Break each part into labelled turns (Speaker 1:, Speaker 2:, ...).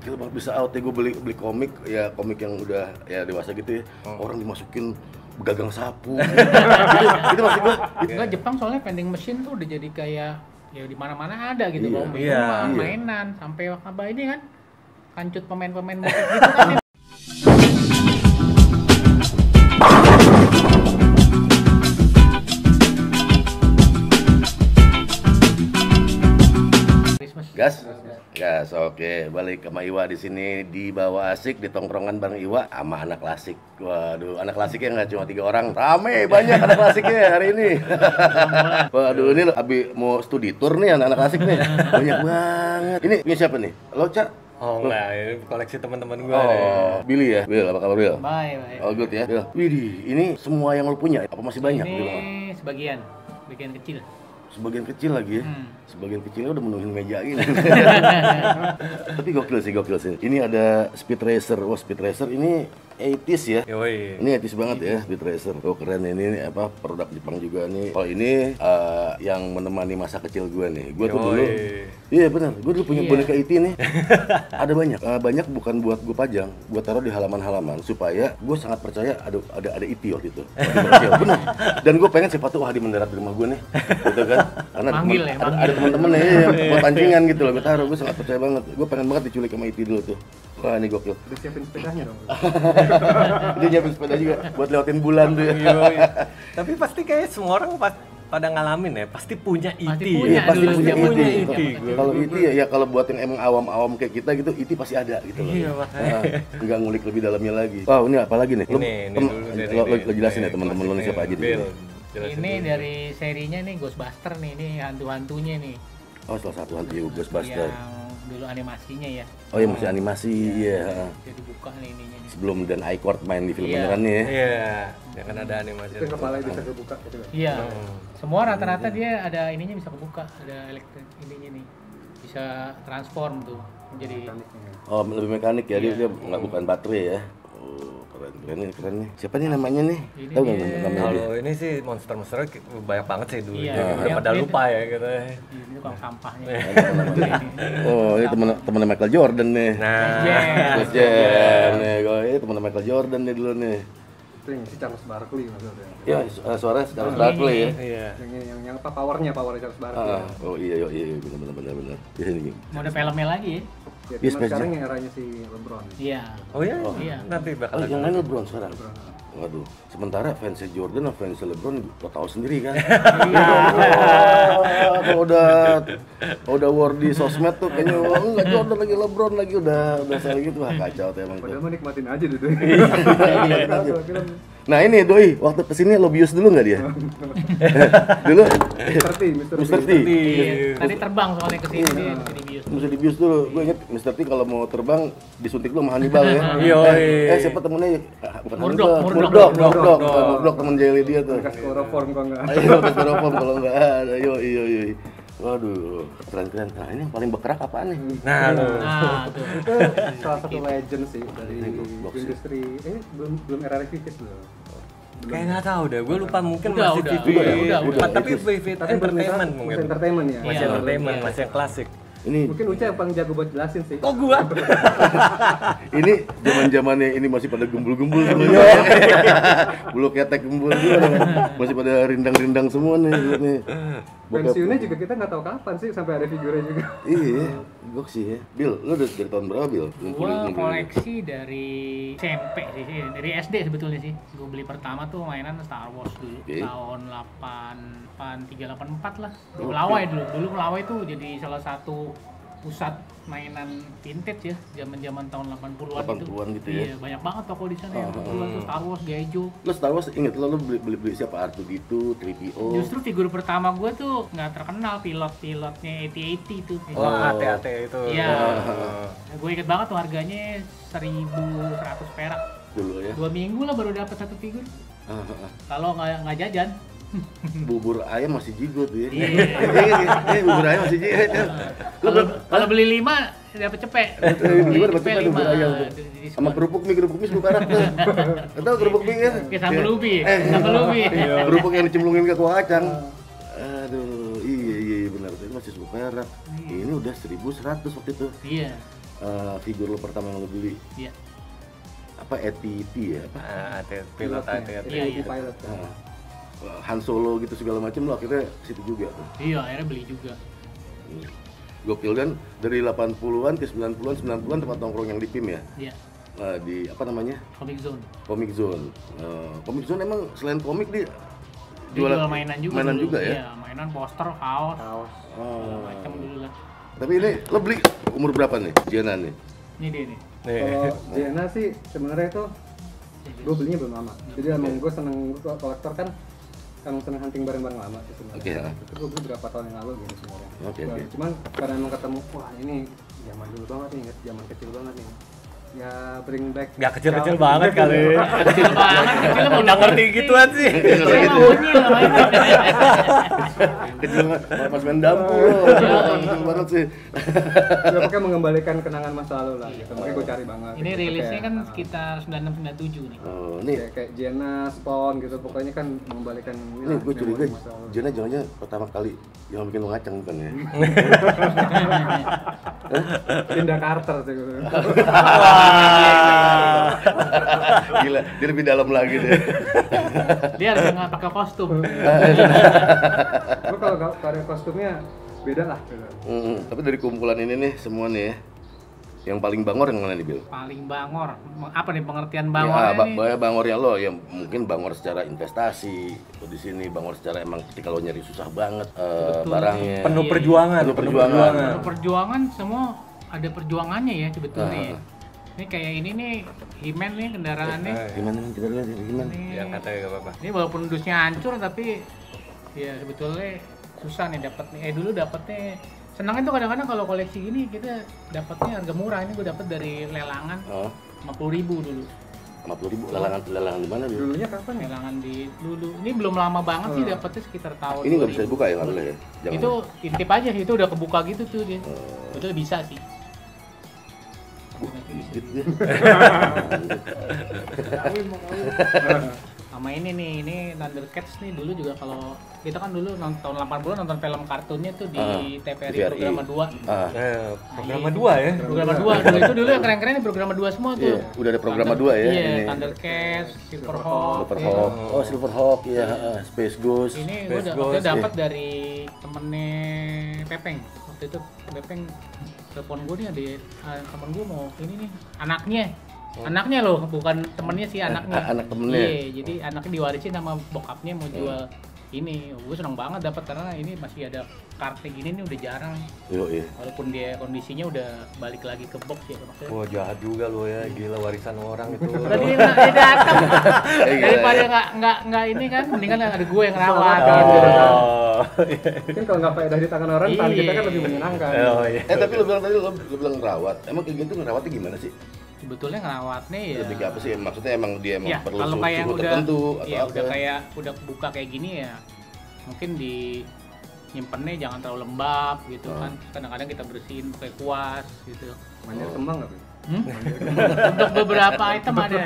Speaker 1: gokil banget bisa out ya. Gue beli komik ya, komik yang udah ya dewasa gitu ya. Orang dimasukin gagang sapu. Itu maksud gue.
Speaker 2: Enggak, Jepang soalnya vending machine tuh udah jadi kayak ya di mana-mana ada gitu.
Speaker 1: Iya.
Speaker 2: Kalau
Speaker 3: Iya.
Speaker 2: mainan sampai apa ini kan kancut pemain-pemain musik gitu kan.
Speaker 1: Gas, oke. Balik sama Iwa di sini di Bawah Asik di tongkrongan bareng Iwa sama anak klasik. Waduh, anak klasiknya nggak cuma 3 orang, rame banyak anak klasiknya hari ini. Waduh, ini abis mau studi tour nih anak-anak klasik nih, banyak banget. Ini punya siapa nih? Lo, Cak?
Speaker 3: Oh enggak, ini koleksi teman-teman gue.
Speaker 1: Oh, Billy ya? Bill, apa kabar Bill?
Speaker 2: Baik.
Speaker 1: Oh, good ya. Bill. Widih, ini semua yang lo punya apa masih banyak? Bill?
Speaker 2: Ini sebagian kecil.
Speaker 1: Sebagian kecil lagi ya. Sebagian kecilnya udah menuhin meja ini. Tapi gokil sih. Ini ada Speed Racer. Wah, Speed Racer ini 80s ya.
Speaker 3: Yoi.
Speaker 1: Ini 80s banget ya, Speed Racer. Oh, keren ini apa produk Jepang juga nih. Oh, ini yang menemani masa kecil gue nih. Gue tuh dulu. Iya benar. Gue dulu punya boneka IT nih. Ada banyak. Banyak bukan buat gue pajang. Gue taruh di halaman-halaman supaya gue sangat percaya ada IT waktu itu. Benar. Dan gue pengen sepatu wah di mendarat di rumah gue nih. Gitu kan. Karena ada teman-teman nih yang buat pancingan gitu loh. Gue taruh, gue sangat percaya banget. Gue pengen banget diculik sama IT dulu tuh. Wah, ini gokil.
Speaker 4: Udah siapin sepedanya dong.
Speaker 1: Dia nyiapin sepeda juga buat lewatin bulan tuh ya.
Speaker 3: Tapi pasti kayak semua orang pada ngalamin ya, pasti punya IT.
Speaker 1: Pasti punya
Speaker 3: IT.
Speaker 1: Kalau IT ya kalau buat yang emang awam-awam kayak kita gitu, IT pasti ada gitu loh.
Speaker 3: Iya, makanya.
Speaker 1: Enggak ngulik lebih dalamnya lagi. Wow, ini apa lagi nih? Lo jelasin ya teman-teman lo nih siapa aja di sini.
Speaker 2: Ini dari serinya nih Ghostbuster nih, ini hantu-hantunya nih.
Speaker 1: Oh, salah satu hantu Ghostbuster.
Speaker 2: Yang dulu animasinya ya.
Speaker 1: Oh ya masih animasi, iya.
Speaker 2: Jadi buka nih ininya nih.
Speaker 1: Sebelum Dan Aykroyd main di film beneran nih ya.
Speaker 3: Iya, yang kan ada animasi.
Speaker 4: Itu kepala bisa kebuka gitu kan.
Speaker 2: Iya. Semua rata-rata dia ada ininya bisa kebuka, ada elektrik ininya nih. Bisa transform tuh menjadi
Speaker 1: Oh, lebih mekanik ya, dia nggak bukan baterai ya. Oh, keren nih. Siapa nih namanya nih? Tahu nggak namanya dia?
Speaker 3: Kalau ini sih monster banyak banget sih dulu.
Speaker 2: Iya.
Speaker 3: Udah pada lupa ya gitu.
Speaker 2: ini tukang sampahnya.
Speaker 1: Oh, ini teman Michael Jordan nih.
Speaker 3: Nah,
Speaker 1: Jam nih, ini teman Michael Jordan nih dulu nih.
Speaker 4: Itu yang si Charles Barkley maksudnya.
Speaker 1: Ya, suara Charles Barkley ya.
Speaker 3: iya.
Speaker 4: Yang apa powernya Charles Barkley.
Speaker 1: Oh iya benar. Ini
Speaker 2: Mau ada filmnya lagi ya?
Speaker 4: Ya,
Speaker 1: Yes,
Speaker 4: cuma sekarang yang eranya si LeBron.
Speaker 2: Iya.
Speaker 3: Oh iya?
Speaker 2: Iya.
Speaker 3: Nanti bakal ada.
Speaker 1: yang lain LeBron sekarang. Waduh, sementara fans Jordan sama fans LeBron lo tahu sendiri kan. Kalau udah war di sosmed tuh kayaknya enggak Jordan lagi LeBron lagi udah saya gitu wah kacau tuh emang.
Speaker 4: Padahal mau nikmatin aja dulu.
Speaker 1: Nah ini Doi, waktu kesini lo bius dulu nggak dia? Dulu?
Speaker 4: Mr. T.
Speaker 2: Tadi terbang soalnya ke sini dia jadi bius.
Speaker 1: Mesti dibius dulu. Gue inget Mr. T kalau mau terbang disuntik dulu sama Hannibal ya. Siapa temennya? Bukan Murdoch temen Jelly dia tuh.
Speaker 4: Bekas chloroform kok enggak.
Speaker 1: Ayo bekas chloroform kalau enggak ada. Yo. Waduh, keren. Nah, ini yang paling bergerak apaan nih?
Speaker 3: Nah,
Speaker 2: Nah, tuh.
Speaker 4: Itu salah satu legend sih dari industri. Belum era Revivis loh.
Speaker 3: kayak nggak tahu deh, gue lupa mungkin
Speaker 2: Udah,
Speaker 3: masih
Speaker 2: udah,
Speaker 3: TV.
Speaker 2: udah.
Speaker 3: Tapi TV entertainment mungkin.
Speaker 4: Entertainment ya.
Speaker 3: Masih entertainment, masih yang klasik.
Speaker 1: Ini
Speaker 4: Mungkin Uca yang paling jago buat jelasin sih.
Speaker 3: Oh gua?
Speaker 1: ini zaman-zamannya ini masih pada gembul-gembul semuanya. Bulu ketek gembul juga. Masih pada rindang-rindang semua nih.
Speaker 4: Pensiunnya juga kita nggak tahu kapan sih sampai ada figurnya juga.
Speaker 1: Iya, gok sih ya. Bill, lu udah dari tahun berapa, Bill?
Speaker 2: Gua koleksi dari SMP sih, dari SD sebetulnya sih. Gua beli pertama tuh mainan Star Wars dulu, tahun 83-84 lah. Di Melawai dulu Melawai tuh jadi salah satu pusat mainan vintage ya, zaman-zaman tahun 80-an
Speaker 1: gitu ya.
Speaker 2: Iya, banyak banget toko di sana yang kebetulan tuh Star Wars, Gaijo.
Speaker 1: Lu Star Wars inget lu beli siapa? R2D2, 3PO.
Speaker 2: Justru figur pertama gue tuh nggak terkenal, pilotnya AT-AT tuh.
Speaker 3: Oh, AT-AT itu.
Speaker 2: Iya. Gue inget banget tuh harganya 1.100 perak.
Speaker 1: Dulu ya.
Speaker 2: 2 minggu lah baru dapat satu figur. Kalau nggak jajan.
Speaker 1: Bubur ayam masih jigot ya.
Speaker 2: Iya.
Speaker 1: Bubur ayam masih jigot.
Speaker 2: Kalau beli 5 dapat cepet.
Speaker 1: Beli dapat cepet bubur ayam tuh. Sama kerupuk mie 10 perak tuh. Tahu kerupuk mie kan?
Speaker 2: Kayak sambal ubi. Sambal ubi.
Speaker 1: Kerupuk yang dicemplungin ke kuah kacang. Aduh, iya benar. Itu masih 10 perak. Ini udah 1.100 waktu itu.
Speaker 2: Iya.
Speaker 1: figur lo pertama yang lo beli?
Speaker 2: Iya.
Speaker 1: Apa AT-AT ya? Apa?
Speaker 3: Pilot
Speaker 4: AT-AT
Speaker 2: Iya.
Speaker 4: pilot.
Speaker 1: Han Solo gitu segala macam lo akhirnya situ juga tuh.
Speaker 2: Iya, akhirnya beli juga.
Speaker 1: Gokil kan dari 80-an ke 90-an, 90-an tempat nongkrong yang di PIM ya?
Speaker 2: Iya.
Speaker 1: Di apa namanya?
Speaker 2: Comic Zone.
Speaker 1: Comic Zone. Comic Zone emang selain komik dia
Speaker 2: Dia jual mainan juga.
Speaker 1: mainan
Speaker 2: dulu.
Speaker 1: juga ya?
Speaker 2: Iya, mainan, poster, kaos,
Speaker 4: Kaos.
Speaker 2: macam dulu lah.
Speaker 1: Tapi ini lo beli umur berapa nih, Jiana nih?
Speaker 2: Ini dia nih.
Speaker 4: Kalau Jena sih sebenarnya itu gue belinya belum lama. Jadi emang gue seneng kolektor kan, seneng hunting barang-barang lama sih sebenarnya.
Speaker 1: Oke, ya.
Speaker 4: Itu gue beli berapa tahun yang lalu gitu sebenarnya.
Speaker 1: Oke.
Speaker 4: Cuman karena emang ketemu, wah ini zaman dulu banget nih, zaman kecil banget nih. Ya bring back.
Speaker 3: Gak kecil-kecil banget kali.
Speaker 2: Kecil banget, kecil mau
Speaker 3: Udah ngerti gituan sih.
Speaker 2: Saya mau unyil mainan.
Speaker 1: Kecil banget, pas main dampu lo. Kecil banget sih.
Speaker 4: Ya pokoknya mengembalikan kenangan masa lalu lah gitu. Makanya gue cari banget.
Speaker 2: Ini
Speaker 4: gitu.
Speaker 2: rilisnya kan
Speaker 4: Kayak,
Speaker 2: sekitar 96-97 nih.
Speaker 1: Oh, nih
Speaker 4: kayak Jena, Spawn gitu. Pokoknya kan mengembalikan
Speaker 1: ini gue curiga
Speaker 4: memori masa lalu.
Speaker 1: Jiana jangan-jangan pertama kali yang bikin lo ngaceng bukan ya?
Speaker 4: Linda Carter sih gitu.
Speaker 1: Gila, dia lebih dalam lagi deh.
Speaker 2: Dia harus nggak pakai kostum.
Speaker 4: Gue kalau karya kostumnya beda lah. Beda.
Speaker 1: Tapi dari kumpulan ini nih semua nih ya, yang paling bangor yang mana nih Bil?
Speaker 2: Paling bangor. Apa nih pengertian
Speaker 1: Ya,
Speaker 2: bangornya nih?
Speaker 1: bangornya lo yang mungkin bangor secara investasi atau di sini bangor secara emang ketika lo nyari susah banget barangnya.
Speaker 3: Penuh
Speaker 2: Iya,
Speaker 3: perjuangan.
Speaker 1: Penuh perjuangan.
Speaker 2: Kalau perjuangan semua ada perjuangannya ya sebetulnya ya. Ini kayak ini nih, He-Man nih kendaraannya.
Speaker 1: Gimana kita lihat gimana?
Speaker 2: Ini,
Speaker 3: Yang katanya gak apa-apa.
Speaker 2: ini walaupun dusnya hancur tapi ya sebetulnya susah nih dapat nih. Dulu dapatnya senangnya tuh kadang-kadang kalau koleksi gini kita dapatnya harga murah. Ini gue dapat dari lelangan
Speaker 1: Oh,
Speaker 2: 50.000 dulu.
Speaker 1: 50.000 lelangan di mana Bil?
Speaker 4: Dulunya kapan ya?
Speaker 2: Lelangan di dulu. Ini belum lama banget sih dapatnya sekitar tahun.
Speaker 1: Ini nggak bisa
Speaker 2: 2000.
Speaker 1: dibuka ya nggak boleh ya? Jangan.
Speaker 2: Itu intip aja, itu udah kebuka gitu tuh dia. Betul bisa sih.
Speaker 1: Gigit dia.
Speaker 2: Sama ini nih, ini Thundercats nih dulu juga kalau kita kan dulu tahun 80-an nonton film kartunnya tuh di TVRI
Speaker 1: TVRI.
Speaker 2: Programa 2.
Speaker 3: Programa 2 ya.
Speaker 2: Programa 2 dulu itu dulu yang keren-keren nih Programa 2 semua tuh.
Speaker 1: Iya, udah ada programa 2 ya
Speaker 2: Iya,
Speaker 1: ini.
Speaker 2: Thundercats, Silverhawk.
Speaker 1: Silverhawk. Oh, Silverhawk ya, Space Ghost.
Speaker 2: Ini gue
Speaker 3: Ghost,
Speaker 2: dapat dari temennya Pepeng. Waktu itu Pepeng telepon gue nih, ada temen gue mau ini nih anaknya loh, bukan temennya sih, anaknya.
Speaker 1: Anak temennya.
Speaker 2: Iya, jadi anaknya diwarisin sama bokapnya mau jual ini. Gue seneng banget dapat karena ini masih ada kartu gini nih, udah jarang.
Speaker 1: Iya.
Speaker 2: Walaupun dia kondisinya udah balik lagi ke box ya maksudnya.
Speaker 3: Wah jahat juga lo ya, gila warisan orang itu.
Speaker 2: Tadi dia datang.
Speaker 1: Iya.
Speaker 2: Daripada nggak ini kan, mendingan ada gue yang rawat gitu.
Speaker 3: Oh.
Speaker 4: Mungkin kalau nggak faedah di tangan orang, tangan kita kan lebih menyenangkan.
Speaker 3: Oh iya.
Speaker 1: Tapi lu bilang tadi lu bilang ngerawat. Emang kayak gitu ngerawatnya gimana sih?
Speaker 2: Sebetulnya ngerawatnya ya.
Speaker 1: Lebih ke apa sih? Maksudnya emang dia
Speaker 2: Ya,
Speaker 1: perlu
Speaker 2: kalau kayak
Speaker 1: suhu
Speaker 2: udah
Speaker 1: tertentu atau
Speaker 2: ya,
Speaker 1: apa?
Speaker 2: udah kayak udah buka kayak gini ya. Mungkin di nyimpennya jangan terlalu lembab gitu kan. Kadang-kadang kita bersihin pakai kuas gitu.
Speaker 4: Manjat kembang nggak? Bro?
Speaker 2: Untuk beberapa item ada.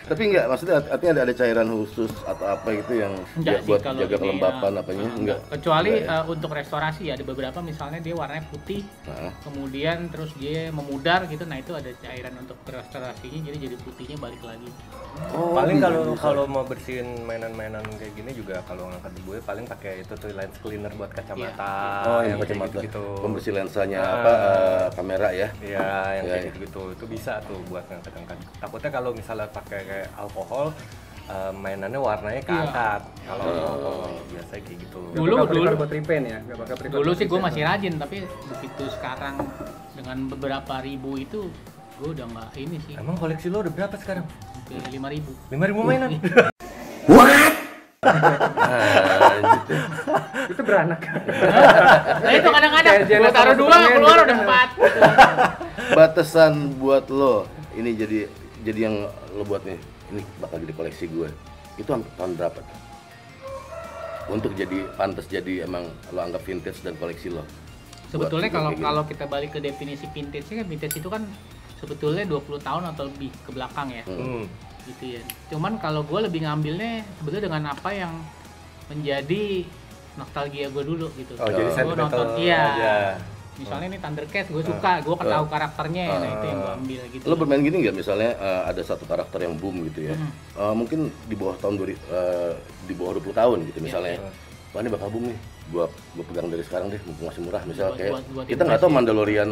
Speaker 1: Tapi enggak, maksudnya artinya ada cairan khusus atau apa gitu yang
Speaker 2: Enggak sih
Speaker 1: buat
Speaker 2: kalau
Speaker 1: jaga
Speaker 2: ini,
Speaker 1: kelembapan
Speaker 2: ya,
Speaker 1: apanya? Enggak.
Speaker 2: Kecuali
Speaker 1: Enggak ya?
Speaker 2: untuk restorasi ya, ada beberapa misalnya dia warnanya putih,
Speaker 1: Nah,
Speaker 2: kemudian terus dia memudar gitu. Nah, itu ada cairan untuk restorasinya, jadi putihnya balik lagi.
Speaker 1: oh,
Speaker 3: Paling
Speaker 1: bisa,
Speaker 3: kalau
Speaker 1: bisa.
Speaker 3: kalau mau bersihin mainan-mainan kayak gini juga kalau ngangkat di gue paling pakai itu tuh lens cleaner buat kacamata.
Speaker 1: Oh, yang
Speaker 3: kayak
Speaker 1: kacamata.
Speaker 3: gitu.
Speaker 1: Pembersih lensanya apa kamera ya?
Speaker 3: Iya, yang
Speaker 1: Ya,
Speaker 3: kayak
Speaker 1: ya.
Speaker 3: gitu-gitu. Itu bisa tuh buat ngangkat-ngangkat. Takutnya kalau misalnya pakai kayak alkohol mainannya warnanya keangkat. Kalau biasanya kayak gitu.
Speaker 2: Dulu-
Speaker 4: Nggak prefer buat repaint ya? Nggak bakal prefer
Speaker 2: Dulu
Speaker 4: buat
Speaker 2: sih gue
Speaker 4: repaint.
Speaker 2: masih rajin, tapi begitu sekarang dengan beberapa ribu itu gue udah nggak ini sih.
Speaker 3: Emang koleksi lo udah berapa sekarang?
Speaker 2: Ke 5.000.
Speaker 3: 5.000 mainan?
Speaker 1: Anjir.
Speaker 4: Itu beranak.
Speaker 2: Nah itu kadang-kadang
Speaker 4: Kayak
Speaker 2: gue
Speaker 4: Janet
Speaker 2: taruh
Speaker 4: sama
Speaker 2: 2
Speaker 4: Superman
Speaker 2: keluar
Speaker 4: gitu
Speaker 2: udah
Speaker 4: kan.
Speaker 2: 4.
Speaker 1: Batasan buat lo ini jadi yang lo buat nih, ini bakal jadi koleksi gue. Itu tahun berapa? Untuk jadi pantas jadi emang lo anggap vintage dan koleksi lo.
Speaker 2: Sebetulnya
Speaker 1: Buat kayak
Speaker 2: kalau
Speaker 1: gini.
Speaker 2: kita balik ke definisi vintage kan vintage itu kan sebetulnya 20 tahun atau lebih ke belakang ya. Gitu ya. Cuman kalau gue lebih ngambilnya sebetulnya dengan apa yang menjadi nostalgia gue dulu gitu.
Speaker 3: Oh, jadi
Speaker 2: Gua
Speaker 3: sentimental
Speaker 2: nonton, iya.
Speaker 3: aja.
Speaker 2: Misalnya nih Thundercats gue suka, gue kan tahu karakternya, nah itu yang gue ambil gitu.
Speaker 1: Lo bermain gini nggak misalnya ada satu karakter yang boom gitu ya, mungkin di bawah di bawah 20 tahun gitu misalnya, wah ini bakal boom nih, gua pegang dari sekarang deh, mumpung masih murah. Misal kayak kita nggak tahu Mandalorian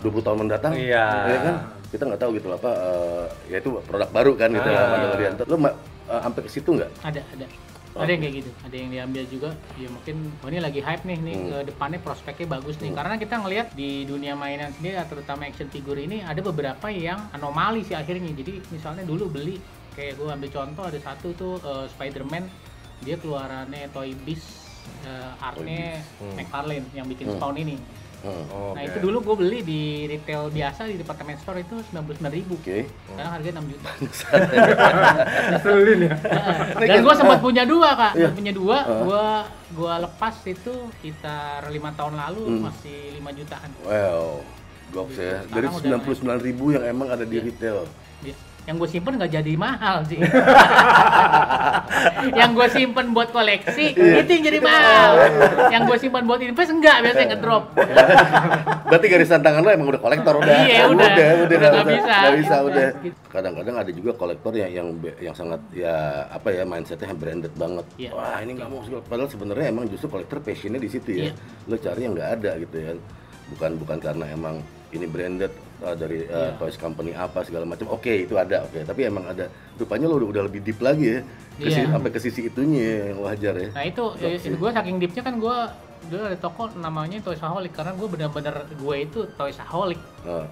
Speaker 1: 20 tahun mendatang, ya kan? Kita nggak tahu gitu apa, ya itu produk baru kan gitu lah Mandalorian. Lo sampai ke situ nggak?
Speaker 2: Ada. Ada yang kayak gitu, ada yang diambil juga. Ya mungkin ini lagi hype nih ke depannya prospeknya bagus nih. Karena kita ngelihat di dunia mainan sendiri, terutama action figure ini ada beberapa yang anomali sih akhirnya. Jadi misalnya dulu beli, kayak gue ambil contoh ada satu tuh Spider-Man, dia keluarannya Toy Biz, artnya McFarlane yang bikin Spawn ini. Nah itu dulu gue beli di retail biasa di department store itu 99.000. Sekarang harganya 6 juta.
Speaker 4: Ngeselin ya.
Speaker 2: Dan gue sempat punya dua kak, punya dua. Gue lepas itu sekitar 5 tahun lalu masih 5 jutaan.
Speaker 1: Wow, goks ya. Dari 99.000 yang emang ada di retail.
Speaker 2: Yang gue simpen nggak jadi mahal sih. Yang gue simpen buat koleksi itu yang jadi mahal. Yang gue simpen buat invest enggak, biasanya ngedrop.
Speaker 1: Berarti garis tantangan lo emang udah kolektor udah.
Speaker 2: Iya udah nggak bisa.
Speaker 1: Udah. Kadang-kadang ada juga kolektor yang sangat ya apa ya mindsetnya branded banget. Wah ini nggak mau, padahal sebenarnya emang justru kolektor passionnya di situ ya. Lo cari yang nggak ada gitu ya. Bukan karena emang ini branded dari toys company apa segala macam. Oke, itu ada. Tapi emang ada. Rupanya lo udah lebih deep lagi ya. Sampai ke sisi itunya yang wajar ya.
Speaker 2: Nah itu gue saking deepnya kan gue dulu ada toko namanya Toysaholic karena gue benar-benar gue itu Toysaholic.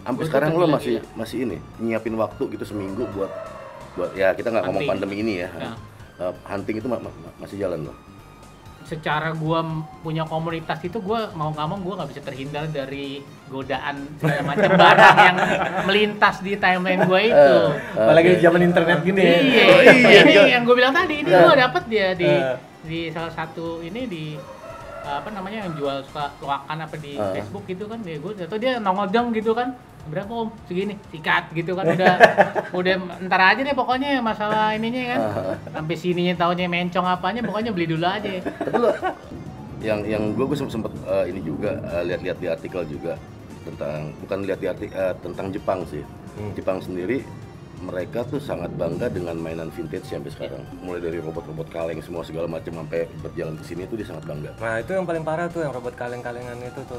Speaker 1: Sampai sekarang lo masih ini nyiapin waktu gitu seminggu buat ya kita nggak ngomong pandemi ini ya. Hunting itu masih jalan lo.
Speaker 2: Secara gue punya komunitas itu gue mau nggak mau gue nggak bisa terhindar dari godaan segala macam barang yang melintas di timeline gue itu.
Speaker 3: Apalagi di zaman internet gini.
Speaker 2: Ini yang gue bilang tadi ini gue dapet dia di salah satu ini di apa namanya yang jual suka loakan apa di Facebook gitu kan, gue atau dia nongol dong gitu kan, berapa om segini sikat gitu kan, udah ntar aja deh pokoknya masalah ininya kan, sampai sininya taunya mencong apanya pokoknya beli dulu aja.
Speaker 1: Tapi lo yang gue sempet ini juga lihat-lihat di artikel juga tentang, bukan lihat di artikel tentang Jepang sih. Jepang sendiri mereka tuh sangat bangga dengan mainan vintage sampai sekarang. Mulai dari robot-robot kaleng semua segala macam sampai berjalan ke sini tuh dia sangat bangga.
Speaker 3: Nah, itu yang paling parah tuh yang robot kaleng-kalengan itu tuh.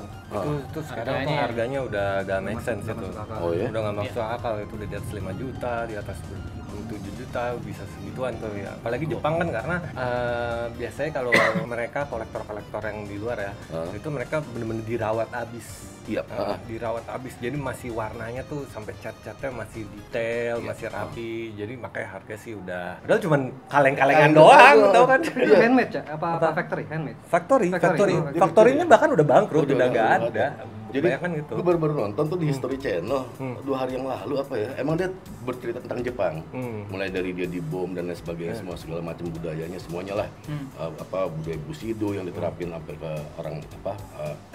Speaker 3: Itu sekarang tuh harganya udah gak make sense itu.
Speaker 1: Oh ya?
Speaker 3: Udah gak masuk akal, itu di atas 5 juta, di atas 7 juta bisa segituan tuh ya. Apalagi Jepang kan karena biasanya kalau mereka kolektor-kolektor yang di luar ya, itu mereka bener-bener dirawat abis. Dirawat abis, jadi masih warnanya tuh sampai cat-catnya masih detail, masih rapi, jadi makanya harga sih udah padahal cuman kaleng-kalengan doang, tau kan?
Speaker 4: Itu handmade ya? Apa factory? Handmade?
Speaker 3: Factory-nya bahkan udah bangkrut, udah nggak ada.
Speaker 1: Jadi kan gitu. Gue baru nonton tuh di History Channel 2 hari yang lalu apa ya, emang dia bercerita tentang Jepang, mulai dari dia dibom dan lain sebagainya, semua segala macam budayanya semuanya lah, apa budaya Bushido yang diterapin sampai ke orang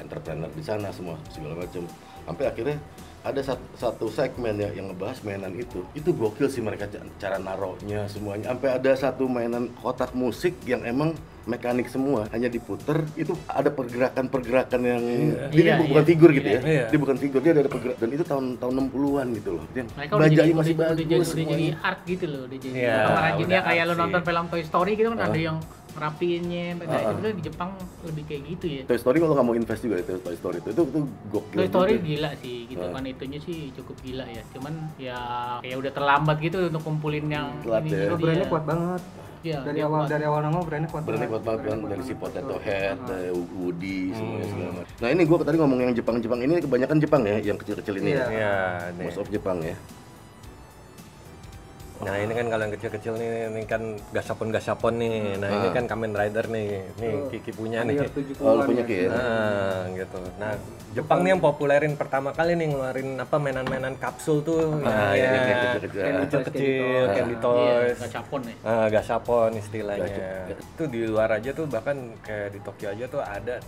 Speaker 1: entrepreneur di sana semua segala macam, sampai akhirnya ada satu segmen ya yang ngebahas mainan itu gokil sih mereka cara naruhnya semuanya, sampai ada satu mainan kotak musik yang emang mekanik semua, hanya diputer, itu ada pergerakan yang dia bukan figur gitu ya, dia bukan figur, dia ada pergerakan, dan itu tahun 60-an gitu loh,
Speaker 2: mereka bajanya masih bagus, udah jadi art gitu loh, udah jadi pengrajinnya kayak lo nonton film Toy Story gitu kan, ada yang ngerapiinnya, itu di Jepang lebih kayak gitu ya.
Speaker 1: Toy Story kalau nggak mau invest juga itu Toy Story itu gokil.
Speaker 2: Toy Story gila sih gitu kan, itunya sih cukup gila ya, cuman ya kayak udah terlambat gitu untuk kumpulin yang ini.
Speaker 4: Brandnya kuat banget.
Speaker 2: Ya,
Speaker 4: dari awal nama brandnya kuat banget
Speaker 1: kan, dari si Potato Head, Woody, semuanya segala macam. Nah ini gue tadi ngomong yang Jepang ini kebanyakan Jepang ya, yang kecil-kecil ini ya, most of Jepang ya.
Speaker 3: Nah ini kan kalau yang kecil-kecil nih, ini kan gasapon nih. Nah ini kan Kamen Rider nih Kiki punya nih.
Speaker 1: Oh lu punya Ki ya?
Speaker 3: Gitu. Nah Jepang nih yang populerin pertama kali nih ngeluarin apa mainan-mainan kapsul tuh. Kecil-kecil, Candy Toys.
Speaker 2: Gasapon nih.
Speaker 3: Gasapon istilahnya. Itu di luar aja tuh, bahkan kayak di Tokyo aja tuh ada,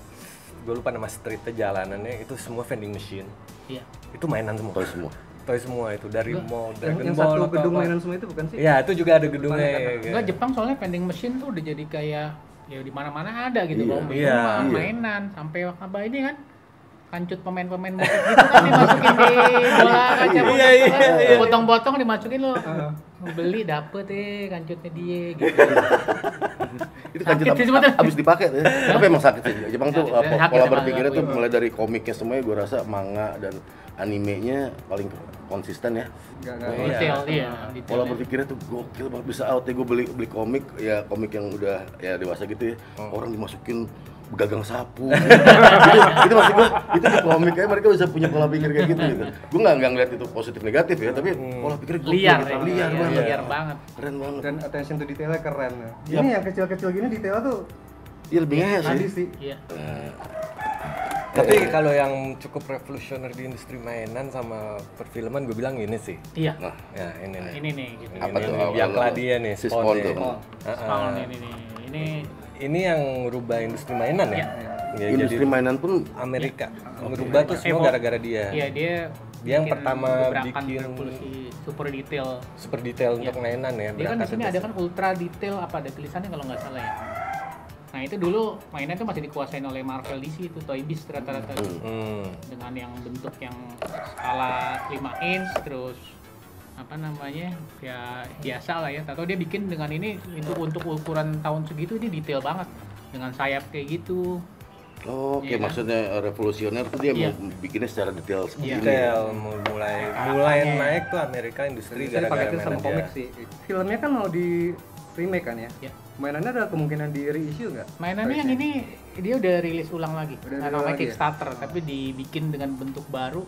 Speaker 3: gue lupa nama streetnya, jalanannya itu semua vending machine.
Speaker 2: Iya.
Speaker 3: Itu mainan semua. Toy semua itu dari mall, Dragon
Speaker 4: yang
Speaker 3: Ball,
Speaker 4: satu gedung mainan semua itu bukan sih?
Speaker 3: Iya, itu juga ada gedungnya.
Speaker 2: Enggak, Jepang soalnya vending machine tuh udah jadi kayak ya di mana-mana ada gitu, mainan sampai apa ini kan kancut pemain-pemain basket gitu kan dimasukin di bola kaca potong-potong dimasukin lo beli dapet kancutnya dia gitu.
Speaker 1: Itu kancut abis dipakai tuh. Tapi emang sakit sih. Jepang tuh pola berpikirnya tuh mulai dari komiknya semuanya gue rasa manga dan animenya paling konsisten ya.
Speaker 2: Detail
Speaker 1: Pola berpikirnya tuh gokil banget, bisa out ya. Gue beli komik yang udah ya dewasa gitu ya. Orang dimasukin gagang sapu. Itu maksud gue, itu di komik kayak mereka bisa punya pola pikir kayak gitu. Gue nggak ngeliat itu positif negatif ya, tapi pola pikir gue
Speaker 2: liar banget.
Speaker 1: Keren banget.
Speaker 4: Dan attention to detailnya keren. Ini yang kecil-kecil gini detailnya tuh
Speaker 1: iya lebih ngehe
Speaker 4: sih.
Speaker 2: Iya.
Speaker 3: Tapi kalau yang cukup revolusioner di industri mainan sama perfilman gue bilang ini sih.
Speaker 2: Iya.
Speaker 3: Nah, ya ini nih.
Speaker 2: Ini nih gitu.
Speaker 1: Apa tuh?
Speaker 3: Biaklah dia nih,
Speaker 1: Si
Speaker 3: Spawn
Speaker 1: Spawn
Speaker 3: nih.
Speaker 1: tuh.
Speaker 2: Spawn
Speaker 3: Ini yang rubah industri mainan ya? Ya
Speaker 1: industri
Speaker 3: jadi
Speaker 1: mainan pun
Speaker 3: Amerika. Ngerubah tuh semua gara-gara dia.
Speaker 2: Iya, dia
Speaker 3: yang pertama bikin
Speaker 2: revolusi super detail
Speaker 3: untuk mainan ya.
Speaker 2: Dia kan di sini ada kan ultra detail apa ada tulisannya kalau nggak salah ya. Nah itu dulu mainan tuh masih dikuasain oleh Marvel DC itu Toy Biz rata-rata dengan yang bentuk yang skala 5 inch terus apa namanya ya biasa lah ya. Atau dia bikin dengan ini untuk ukuran tahun segitu ini detail banget dengan sayap kayak gitu.
Speaker 1: Oke, maksudnya revolusioner tuh dia bikinnya secara detail seperti ini.
Speaker 3: Detail mulai naik tuh Amerika industri gara-gara
Speaker 4: mainan sama komik sih. Filmnya kan mau di remake kan ya? Mainannya ada kemungkinan di reissue nggak?
Speaker 2: Mainannya yang ini dia udah rilis ulang lagi. Namanya Kickstarter,
Speaker 1: ya?
Speaker 2: tapi dibikin dengan bentuk baru.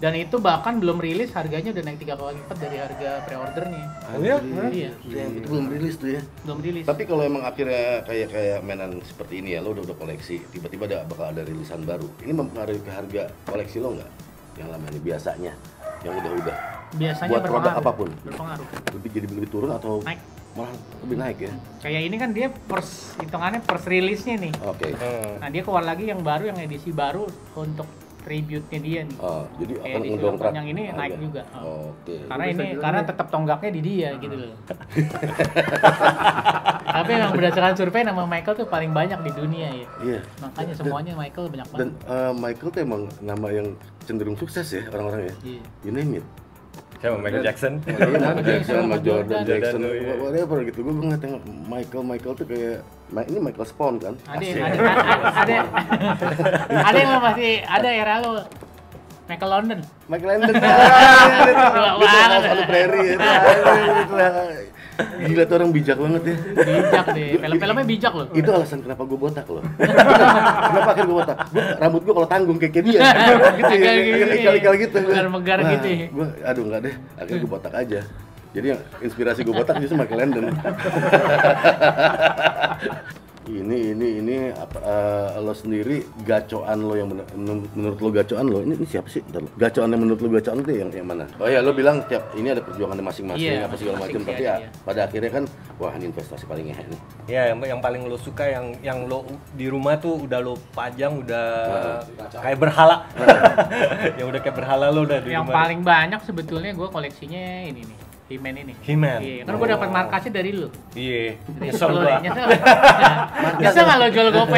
Speaker 2: Dan itu bahkan belum rilis, harganya udah naik 3 kali lipat dari harga pre-ordernya. Iya.
Speaker 1: Itu belum rilis tuh ya.
Speaker 2: Belum rilis.
Speaker 1: Tapi kalau emang akhirnya kayak mainan seperti ini ya, lo udah koleksi, tiba-tiba bakal ada rilisan baru. Ini mempengaruhi ke harga koleksi lo nggak? Yang lama ini biasanya, yang udah.
Speaker 2: Biasanya
Speaker 1: buat produk apapun.
Speaker 2: Berpengaruh.
Speaker 1: Lebih turun atau
Speaker 2: naik?
Speaker 1: Malah lebih naik ya.
Speaker 2: Kayak ini kan dia hitungannya first release-nya nih.
Speaker 1: Oke.
Speaker 2: Nah dia keluar lagi yang baru, yang edisi baru untuk tribute-nya dia nih.
Speaker 1: Jadi
Speaker 2: kayak
Speaker 1: akan ngedongkrak.
Speaker 2: yang ini naik juga.
Speaker 1: Oke.
Speaker 2: Karena tetap tonggaknya di dia gitu loh. Tapi memang berdasarkan survei nama Michael tuh paling banyak di dunia ya.
Speaker 1: Iya.
Speaker 2: Makanya semuanya Michael banyak banget.
Speaker 1: Dan Michael tuh emang nama yang cenderung sukses ya orang-orang ya.
Speaker 2: Iya.
Speaker 1: You name it.
Speaker 3: Siapa Michael Jackson?
Speaker 1: Michael Jackson sama Jordan Jackson,
Speaker 3: iya.
Speaker 1: whatever gitu. Gue ngeliat Michael tuh kayak ini Michael Spawn kan?
Speaker 2: Ada yang masih ada era lo. Michael London.
Speaker 1: Wah, satu prairie ya. Gila tuh orang bijak banget ya.
Speaker 2: Bijak deh. Film-filmnya bijak loh.
Speaker 1: Itu alasan kenapa gue botak loh. Kenapa akhirnya gue botak? Rambut gue kalau tanggung kayak dia. Gitu ya. Kali-kali gitu.
Speaker 2: Megar gitu ya.
Speaker 1: Aduh enggak deh. Akhirnya gue botak aja. Jadi yang inspirasi gue botak justru Michael Landon. Ini apa lo sendiri gacoan lo yang menurut lo gacoan lo ini siapa sih? Gacoan yang menurut lo gacoan itu yang mana? Oh ya lo bilang tiap ini ada perjuangan masing-masing apa segala macam tapi ya pada akhirnya kan wah ini investasi paling ngehe nih.
Speaker 3: Ya yang paling lo suka yang lo di rumah tuh udah lo pajang udah kayak berhala. Yang udah kayak berhala lo udah di
Speaker 2: yang
Speaker 3: rumah.
Speaker 2: paling banyak sebetulnya gue koleksinya ini nih. He-Man ini.
Speaker 3: He-Man.
Speaker 2: Iya, kan gue dapat markasnya dari lu.
Speaker 3: Iya.
Speaker 2: Nyesel gua. Nyesel nggak lo jual gope?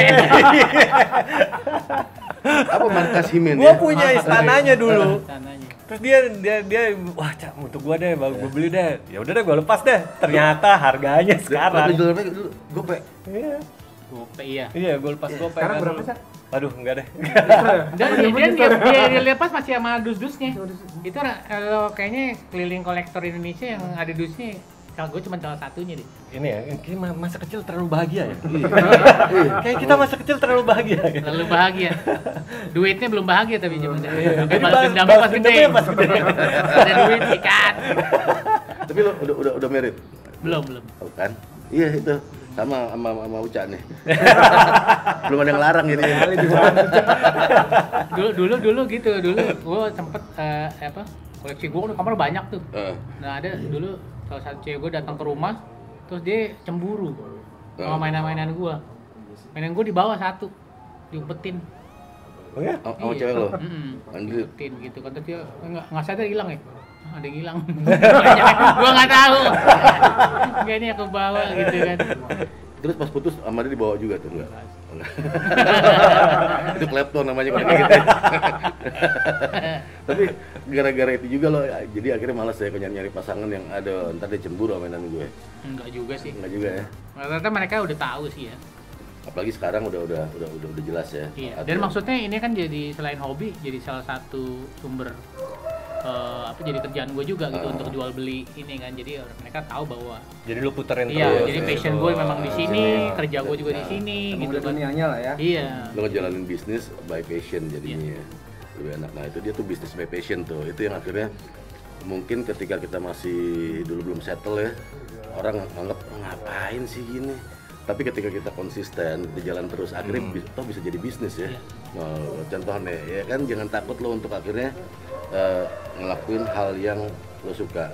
Speaker 1: Apa markas He-Man?
Speaker 3: Gua punya istananya dulu.
Speaker 2: Istananya.
Speaker 3: Terus dia wah cak untuk gua deh, gua beli deh. Ya udah deh gua lepas deh. Ternyata harganya sekarang.
Speaker 1: Tapi jualnya dulu gope.
Speaker 3: Iya.
Speaker 2: Gope iya.
Speaker 3: Iya, gua lepas gope.
Speaker 4: Sekarang berapa sih?
Speaker 3: Aduh, enggak deh.
Speaker 2: Dan dia lepas masih sama dus-dusnya. Itu kayaknya keliling kolektor Indonesia yang ada dusnya. Kalau gue cuma salah satunya deh.
Speaker 3: Ini ya, kayak masa kecil terlalu bahagia ya. Kayak kita masa kecil terlalu bahagia.
Speaker 2: Terlalu bahagia. Duitnya belum bahagia tapi cuma.
Speaker 3: Jadi
Speaker 2: balas dendamnya pas gede. Ada duit ikan.
Speaker 1: Tapi lo udah married?
Speaker 2: Belum.
Speaker 1: Oh, kan? Iya itu. Sama Uca nih. Belum ada yang larang jadi.
Speaker 2: Dulu gitu. Dulu gue sempet koleksi gue di kamar banyak tuh. Nah ada dulu salah satu cewek gue datang ke rumah, terus dia cemburu sama mainan-mainan gue. Mainan gue dibawa satu, diumpetin.
Speaker 3: Oh ya?
Speaker 1: Sama cewek lo? Anjir.
Speaker 2: Diumpetin gitu kan, terus dia nggak sadar hilang ya. Ada yang hilang. Gua nggak tahu. Kayak ini aku bawa gitu kan.
Speaker 1: Terus pas putus sama dia dibawa juga tuh enggak? Itu klepto namanya kalau kayak gitu. Tapi gara-gara itu juga loh, jadi akhirnya malas saya nyari pasangan yang ada ntar dia cemburu sama mainan gue.
Speaker 2: Enggak juga sih.
Speaker 1: Enggak juga ya.
Speaker 2: Rata-rata mereka udah tahu sih ya.
Speaker 1: Apalagi sekarang udah jelas ya.
Speaker 2: Iya. Dan maksudnya ini kan jadi selain hobi, jadi salah satu sumber jadi kerjaan gue juga gitu untuk jual beli ini kan. Jadi mereka tahu bahwa
Speaker 3: jadi lu puterin
Speaker 2: iya,
Speaker 3: terus.
Speaker 2: jadi passion gue memang di sini, kerja gue juga di sini gitu kan.
Speaker 4: Dunianya lah ya.
Speaker 2: Iya.
Speaker 1: Lo ngejalanin bisnis by passion jadinya. Lebih enak. Nah, itu dia tuh bisnis by passion tuh. Itu yang akhirnya mungkin ketika kita masih dulu belum settle ya, orang nganggap ngapain sih gini. Tapi ketika kita konsisten di jalan terus akhirnya toh bisa jadi bisnis ya. Nah, contohnya ya kan jangan takut lo untuk akhirnya ngelakuin hal yang lo suka,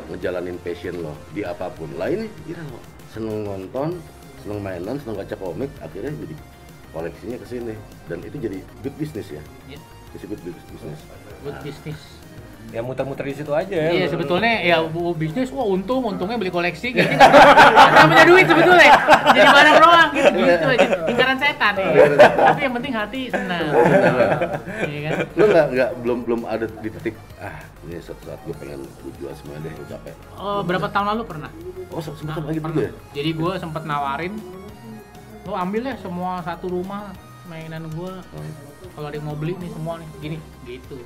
Speaker 1: ngejalanin passion lo di apapun. Lah ini gila lo, seneng nonton, seneng mainan, seneng baca komik, akhirnya jadi koleksinya ke sini dan itu jadi good business ya.
Speaker 2: Iya.
Speaker 1: It's a good business.
Speaker 2: Good business.
Speaker 3: Ya muter-muter di situ aja ya.
Speaker 2: Iya, sebetulnya ya bisnis, untungnya beli koleksi gitu. Nggak punya duit sebetulnya. Jadi barang doang gitu aja. Lingkaran setan ya. Tapi yang penting hati senang. Iya kan?
Speaker 1: Lu belum ada di titik ini suatu saat gue pengen jual semua deh, gue capek.
Speaker 2: Oh, berapa tahun lalu pernah?
Speaker 1: Oh, sempat lagi juga ya?
Speaker 2: Jadi gue sempat nawarin, lo ambil ya semua satu rumah mainan gue. Kalau ada yang mau beli nih semua nih, gini, gitu.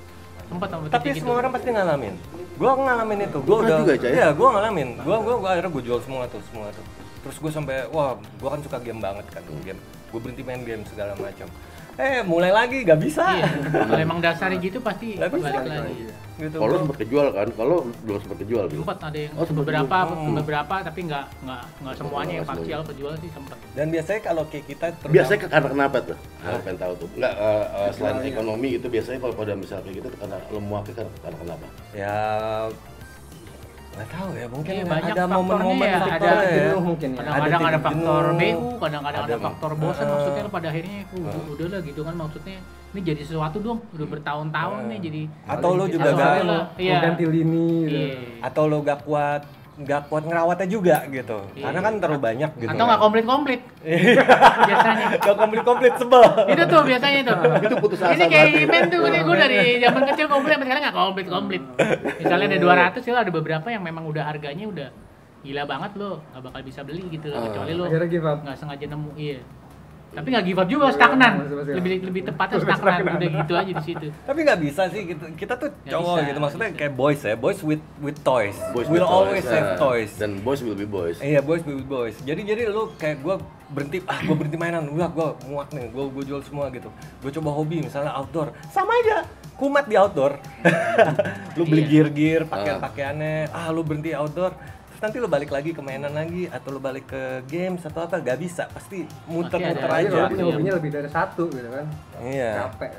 Speaker 3: Tapi semua orang pasti ngalamin. Gua ngalamin itu. Gua udah
Speaker 1: juga, Cay?
Speaker 3: Iya, gua ngalamin. Gua akhirnya gua jual semua tuh. Terus gua sampai gua kan suka game banget kan, game. Gua berhenti main game segala macam. Mulai lagi gak bisa.
Speaker 2: Iya. Kalau emang dasarnya gitu pasti
Speaker 3: Gak bisa.
Speaker 2: balik lagi.
Speaker 3: Gitu.
Speaker 1: Kalau sempat kejual kan? Kalau belum sempat kejual gitu.
Speaker 2: Sempat ada yang
Speaker 1: Oh, sempet
Speaker 2: beberapa tapi nggak semuanya yang partial kejual sih sempat.
Speaker 3: Dan biasanya kalau kayak kita
Speaker 1: Biasanya karena kenapa tuh? Pengen tahu tuh. Enggak, selain ekonomi itu biasanya kalau pada misal kayak gitu karena lemuaknya karena kenapa?
Speaker 3: Ya nggak tahu ya, mungkin
Speaker 2: Iya, banyak
Speaker 3: ada momen-momen
Speaker 2: faktornya ya,
Speaker 3: titik
Speaker 2: ada
Speaker 3: tolak ya.
Speaker 4: mungkin ya.
Speaker 2: Kadang-kadang ada
Speaker 3: titik
Speaker 2: faktor
Speaker 3: jenuh.
Speaker 2: BU, kadang-kadang ada faktor bosan. Maksudnya lo pada akhirnya udah lah gitu kan, maksudnya ini jadi sesuatu dong, udah bertahun-tahun nih jadi.
Speaker 3: Atau lo juga
Speaker 2: sesuatu
Speaker 3: gak
Speaker 2: lah. Iya.
Speaker 4: Ganti lini gitu.
Speaker 2: Iya.
Speaker 3: atau lo gak kuat ngerawatnya juga gitu.
Speaker 2: Iya.
Speaker 3: Karena kan terlalu banyak gitu.
Speaker 2: Atau nggak komplit biasanya.
Speaker 3: Gak komplit sebel.
Speaker 2: Itu tuh biasanya tuh.
Speaker 1: Itu putus asa
Speaker 2: Ini kayak
Speaker 1: berarti.
Speaker 2: event tuh, ini gue dari zaman kecil komplit sampai sekarang nggak komplit. Misalnya ada 200 ya, ada beberapa yang memang udah harganya udah gila banget lo, nggak bakal bisa beli gitu loh, kecuali lo
Speaker 4: Akhirnya give up.
Speaker 2: nggak sengaja nemu. Iya. Tapi nggak give up juga, stagnan. Lebih tepatnya stagnan, udah gitu aja di situ.
Speaker 3: Tapi nggak bisa sih gitu. Kita tuh
Speaker 2: Nggak
Speaker 3: cowok
Speaker 2: bisa,
Speaker 3: gitu, maksudnya
Speaker 2: nggak
Speaker 3: kayak boys ya, boys with toys.
Speaker 1: Boys
Speaker 3: We'll
Speaker 1: with
Speaker 3: always
Speaker 1: toys,
Speaker 3: have toys.
Speaker 1: Dan boys will be boys.
Speaker 3: Iya, boys with boys. Jadi lu kayak gue berhenti mainan, gue muak nih, gue jual semua gitu. Gue coba hobi misalnya outdoor, sama aja kumat di outdoor. Lu beli gear pakaiannya, lu berhenti outdoor. Terus nanti lu balik lagi ke mainan lagi, atau lu balik ke games atau apa, gak bisa, pasti muter-muter
Speaker 2: Pasti ada.
Speaker 4: Apalagi
Speaker 3: aja.
Speaker 4: kalau punya hobinya lebih dari satu gitu kan.
Speaker 3: Iya.
Speaker 4: Capek.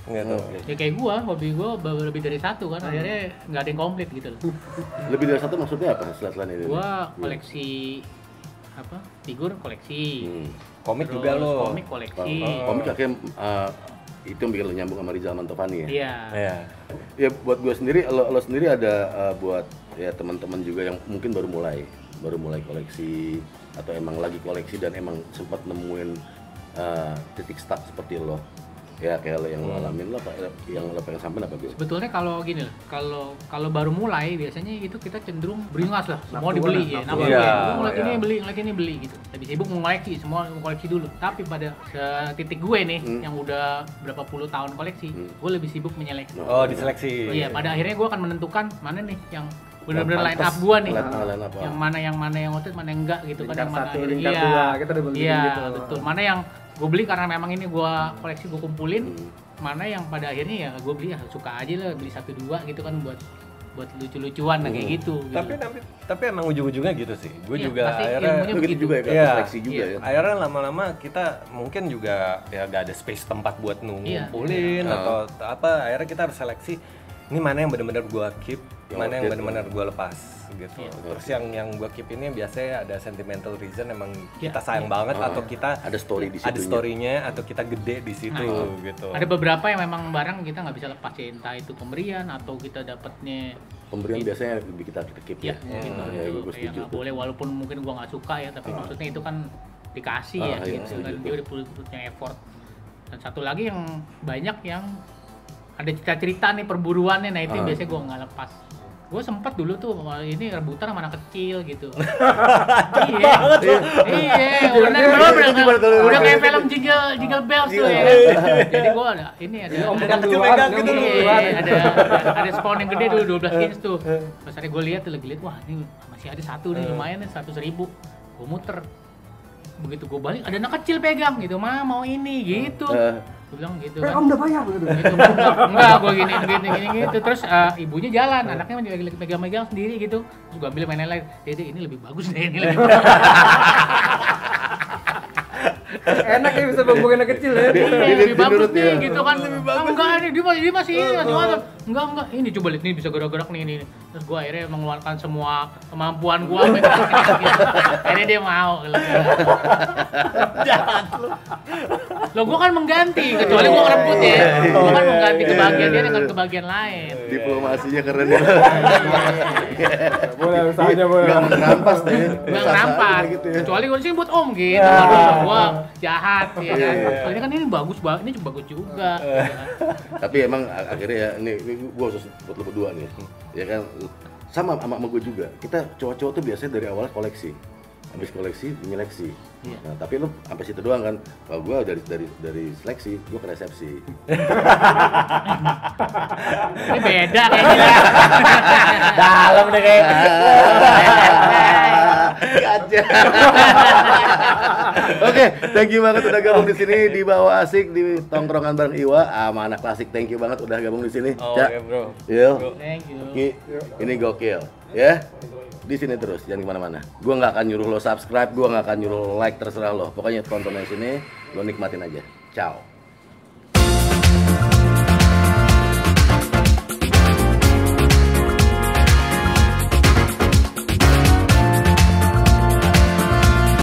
Speaker 3: Gitu.
Speaker 2: Ya kayak gua, hobi gua lebih dari satu kan, akhirnya nggak ada yang komplit gitu loh.
Speaker 1: Lebih dari satu maksudnya apa selain ini?
Speaker 2: Gua koleksi figur koleksi.
Speaker 3: Komik
Speaker 2: Terus
Speaker 3: juga lo.
Speaker 2: komik koleksi.
Speaker 1: Komik akhirnya itu yang bikin lo nyambung sama Rizal Mantovani ya?
Speaker 2: Iya.
Speaker 3: Iya.
Speaker 1: Ya buat gue sendiri, lo sendiri ada buat ya teman-teman juga yang mungkin baru mulai koleksi atau emang lagi koleksi dan emang sempat nemuin titik stuck seperti lo. Ya kayak lo yang lo alamin, yang lo pengen sampein apa gitu?
Speaker 2: Sebetulnya kalau gini loh, kalau baru mulai biasanya itu kita cenderung beringas lah, semua dibeli ya. Nafsu
Speaker 3: Iya,
Speaker 2: ya. Gua ngeliat
Speaker 3: iya.
Speaker 2: ini beli gitu. Lebih sibuk mengoleksi, semua koleksi dulu. Tapi pada titik gue nih yang udah berapa puluh tahun koleksi, gue lebih sibuk menyeleksi.
Speaker 3: Oh, diseleksi.
Speaker 2: Iya, pada akhirnya gue akan menentukan mana nih yang benar-benar line
Speaker 1: pantas,
Speaker 2: up gua nih.
Speaker 1: line up,
Speaker 2: Yang mana yang worth it, mana yang enggak gitu kan,
Speaker 4: Lingkar
Speaker 2: yang mana
Speaker 4: satu,
Speaker 2: akhirnya-
Speaker 4: lingkar dua, kita udah bagi
Speaker 2: iya,
Speaker 4: gitu.
Speaker 2: betul. Mana yang gue beli karena memang ini gue koleksi, gue kumpulin. Mana yang pada akhirnya ya gue beli ya suka aja lah, beli 1-2 gitu kan buat lucu-lucuan kayak gitu.
Speaker 3: Tapi emang ujung-ujungnya gitu sih. Gue
Speaker 2: Iya,
Speaker 3: juga
Speaker 2: pasti
Speaker 3: akhirnya
Speaker 2: ilmunya
Speaker 1: Begitu
Speaker 2: begitu.
Speaker 1: juga ya,
Speaker 3: Iya.
Speaker 1: koleksi juga ya.
Speaker 3: akhirnya lama-lama kita mungkin juga ya gak ada space tempat buat ngumpulin
Speaker 1: Iya.
Speaker 3: atau apa, akhirnya kita harus seleksi ini mana yang benar-benar gue keep, mana yang
Speaker 1: worth it.
Speaker 3: benar-benar gue lepas gitu.
Speaker 2: Iya.
Speaker 3: Terus yang gue keep ini biasanya ada sentimental reason, emang
Speaker 2: Iya,
Speaker 3: kita sayang
Speaker 2: iya.
Speaker 3: banget atau kita
Speaker 1: Ada story di
Speaker 3: ada
Speaker 1: situnya.
Speaker 3: story-nya atau kita gede di situ
Speaker 2: Nah,
Speaker 3: gitu.
Speaker 2: Ada beberapa yang memang barang kita nggak bisa lepas ya, entah itu pemberian atau kita dapatnya
Speaker 1: pemberian biasanya lebih kita keep
Speaker 2: ya,
Speaker 1: ya.
Speaker 2: gitu.
Speaker 1: Ya, gue
Speaker 2: Ya,
Speaker 1: setuju.
Speaker 2: nggak boleh walaupun mungkin gua nggak suka ya, tapi maksudnya itu kan dikasih ya
Speaker 1: Iya,
Speaker 2: gitu kan,
Speaker 1: setuju.
Speaker 2: dia udah punya effort. Dan satu lagi yang banyak yang ada cerita-cerita nih perburuannya, nah itu yang biasanya gua nggak lepas. Gue sempet dulu tuh ini rebutan sama anak kecil gitu. Iya, udah kayak film Jingle Bells tuh ya. Jadi gue ada
Speaker 3: anak kecil pegang gitu loh.
Speaker 2: ada spawn yang gede dulu 12 inch tuh. Pas hari gue lihat wah ini masih ada satu nih lumayan nih 100.000. Gue muter. Begitu gue balik ada anak kecil pegang gitu, mau ini gitu. Gue bilang gitu kan.
Speaker 4: Om udah bayar gitu.
Speaker 2: Enggak, gue gini gitu. Terus ibunya jalan, anaknya lagi megang-megang sendiri gitu. Terus gue ambil mainan lain. Dede ini lebih bagus deh, ini lebih bagus.
Speaker 4: Enak ya bisa banggung anak kecil ya.
Speaker 2: Iya, lebih bagus
Speaker 1: nurut
Speaker 2: nih
Speaker 1: ya.
Speaker 2: gitu kan. Enggak, ini dia masih mantap. Enggak, ini coba lihat nih bisa gerak-gerak nih ini. Terus gue akhirnya mengeluarkan semua kemampuan gue. Akhirnya dia mau.
Speaker 3: Jahat lu.
Speaker 2: Loh, gue kan mengganti, kecuali gue ngerebut ya. Gue kan mengganti kebahagiaan dia dengan kebahagiaan lain.
Speaker 1: Diplomasinya keren ya.
Speaker 4: Boleh usahanya boleh.
Speaker 1: Nggak merampas deh.
Speaker 2: Nggak ngerampas,
Speaker 1: Gitu ya.
Speaker 2: kecuali gue sih buat om gitu. Gue jahat ya kan. Soalnya kan ini bagus banget, ini bagus juga.
Speaker 1: Tapi emang akhirnya ya, ini gue khusus buat lo berdua nih. Ya kan, sama gue juga. Kita cowok-cowok tuh biasanya dari awal koleksi. Habis koleksi, menyeleksi. Nah, tapi lu sampai situ doang kan. Kalau gua dari seleksi, gua ke resepsi.
Speaker 2: Ini beda kayaknya.
Speaker 3: Dalam deh kayaknya.
Speaker 1: Gajah. Oke, thank you banget udah gabung di sini di Bawah Asik di tongkrongan bareng Iwa sama anak klasik. Thank you banget udah gabung di sini.
Speaker 3: Oh,
Speaker 1: Cak.
Speaker 3: oke, bro.
Speaker 1: Yo.
Speaker 2: Thank you.
Speaker 1: Ini gokil, ya. Di sini terus, jangan kemana-mana. Gua nggak akan nyuruh lo subscribe, gua nggak akan nyuruh lo like, terserah lo. Pokoknya tonton di sini, lo nikmatin aja. Ciao.